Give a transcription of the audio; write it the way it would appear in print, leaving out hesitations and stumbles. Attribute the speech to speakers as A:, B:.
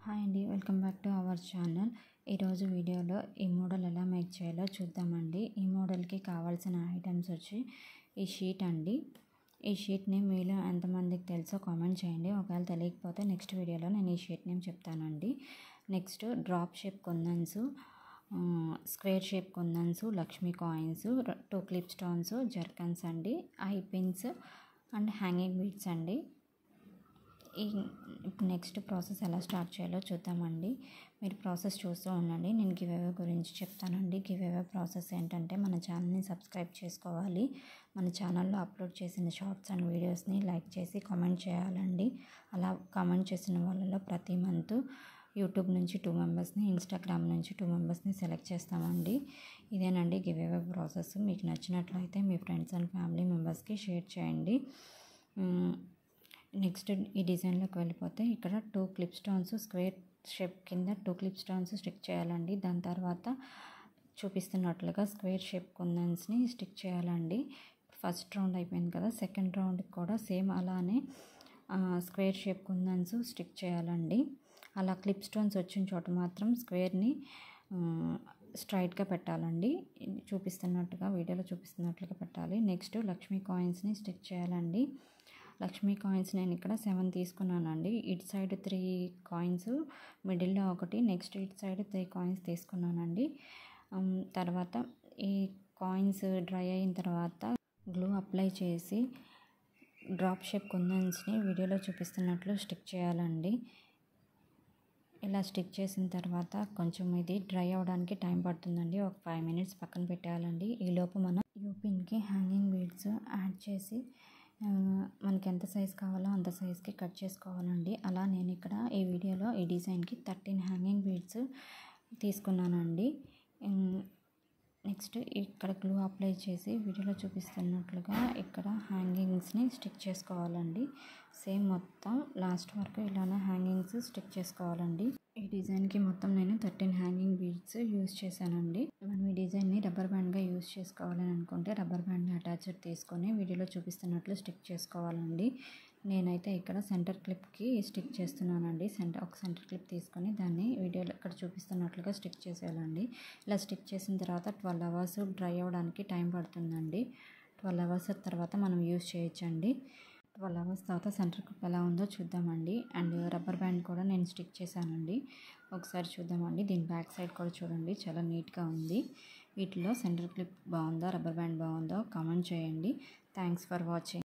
A: Hi అండి, welcome back to our channel. ఈరోజు వీడియోలో ఈ మోడల్ ఎలా మేక్ చేయాలో చూద్దామండి. ఈ మోడల్కి కావాల్సిన ఐటమ్స్ వచ్చి ఈ షీట్ అండి. ఈ షీట్ని మీలో ఎంతమందికి తెలుసో కామెంట్ చేయండి. ఒకవేళ తెలియకపోతే నెక్స్ట్ వీడియోలో నేను ఈ షీట్ నేమ్ చెప్తానండి. Next drop shape kundans, square shape kundans, Lakshmi coins, 2 clip stones, zircons అండి, eye pins and hanging beads అండి. ఇప్పుడు నెక్స్ట్ ప్రాసెస్ ఎలా స్టార్ట్ చేయాలో చూద్దామండి. మీరు ప్రాసెస్ చూస్తూ ఉండండి. నేను గివ్ అవే గురించి చెప్తానండి. గివ్ అవే ప్రాసెస్ ఏంటంటే మన ఛానల్ని సబ్స్క్రైబ్ చేసుకోవాలి. మన ఛానల్లో అప్లోడ్ చేసిన షార్ట్స్ అండ్ వీడియోస్ని లైక్ చేసి కామెంట్ చేయాలండి. అలా కామెంట్ చేసిన వాళ్ళలో ప్రతి మంత్ యూట్యూబ్ నుంచి 2 మెంబర్స్ని, ఇన్స్టాగ్రామ్ నుంచి 2 మెంబర్స్ని సెలెక్ట్ చేస్తామండి. ఇదేనండి గివ్ అవే ప్రాసెస్. మీకు నచ్చినట్లయితే మీ ఫ్రెండ్స్ అండ్ ఫ్యామిలీ మెంబర్స్కి షేర్ చేయండి. నెక్స్ట్ ఈ డిజైన్లోకి వెళ్ళిపోతే ఇక్కడ 2 క్లిప్ స్టోన్స్ స్క్వేర్ షేప్ కింద 2 క్లిప్ స్టోన్స్ స్టిక్ చేయాలండి. దాని తర్వాత చూపిస్తున్నట్లుగా స్క్వేర్ షేప్ కుందన్స్ని స్టిక్ చేయాలండి. ఫస్ట్ రౌండ్ అయిపోయింది కదా, సెకండ్ రౌండ్కి కూడా సేమ్ అలానే స్క్వేర్ షేప్ కుందన్స్ స్టిక్ చేయాలండి. అలా క్లిప్ స్టోన్స్ వచ్చిన చోట మాత్రం స్క్వేర్ని స్ట్రైట్గా పెట్టాలండి. చూపిస్తున్నట్టుగా వీడియోలో చూపిస్తున్నట్లుగా పెట్టాలి. నెక్స్ట్ లక్ష్మీ కాయిన్స్ని స్టిక్ చేయాలండి. లక్ష్మీ కాయిన్స్ నేను ఇక్కడ 7 తీసుకున్నానండి. ఇటు సైడ్ 3 కాయిన్స్, మిడిల్లో ఒకటి, నెక్స్ట్ ఇటు సైడ్ 3 కాయిన్స్ తీసుకున్నానండి. తర్వాత ఈ కాయిన్స్ డ్రై అయిన తర్వాత గ్లూ అప్లై చేసి డ్రాప్ షేప్ కుందన్స్ని వీడియోలో చూపిస్తున్నట్లు స్టిక్ చేయాలండి. ఇలా స్టిక్ చేసిన తర్వాత కొంచెం ఇది డ్రై అవ్వడానికి టైం పడుతుందండి. ఒక 5 మినిట్స్ పక్కన పెట్టాలండి. ఈలోపు మనం యూపిన్కి హ్యాంగింగ్ బీడ్స్ యాడ్ చేసి మనకి ఎంత సైజ్ కావాలో అంత సైజ్కి కట్ చేసుకోవాలండి. అలా నేను ఇక్కడ ఈ వీడియోలో ఈ డిజైన్కి 13 హ్యాంగింగ్ బీడ్స్ తీసుకున్నానండి. నెక్స్ట్ ఇక్కడ గ్లూ అప్లై చేసి వీడియోలో చూపిస్తున్నట్లుగా ఇక్కడ హ్యాంగింగ్స్ని స్టిక్ చేసుకోవాలండి. సేమ్ మొత్తం లాస్ట్ వరకు ఇలానే హ్యాంగింగ్స్ స్టిక్ చేసుకోవాలండి. ఈ డిజైన్కి మొత్తం నేను 13 హ్యాంగింగ్ బీడ్స్ యూజ్ చేశానండి. మనం ఈ డిజైన్ని రబ్బర్ బ్యాండ్గా యూజ్ చేసుకోవాలని అనుకుంటే రబ్బర్ బ్యాండ్ని అటాచర్ తీసుకొని వీడియోలో చూపిస్తున్నట్లు స్టిక్ చేసుకోవాలండి. నేనైతే ఇక్కడ సెంటర్ క్లిప్కి స్టిక్ చేస్తున్నానండి. ఒక సెంటర్ క్లిప్ తీసుకొని దాన్ని వీడియోలో ఇక్కడ చూపిస్తున్నట్లుగా స్టిక్ చేసేయాలండి. ఇలా స్టిక్ చేసిన తర్వాత 12 అవర్స్ డ్రై అవ్వడానికి టైం పడుతుందండి. 12 అవర్స్ తర్వాత మనం యూజ్ చేయొచ్చండి. 12 అవర్స్ తర్వాత సెంటర్ క్లిప్ ఎలా ఉందో చూద్దామండి. అండ్ రబ్బర్ బ్యాండ్ కూడా నేను స్టిక్ చేశానండి. ఒకసారి చూద్దామండి. దీని బ్యాక్ సైడ్ కూడా చూడండి, చాలా నీట్గా ఉంది. వీటిలో సెంటర్ క్లిప్ బాగుందా, రబ్బర్ బ్యాండ్ బాగుందో కామెంట్ చేయండి. Thanks for watching.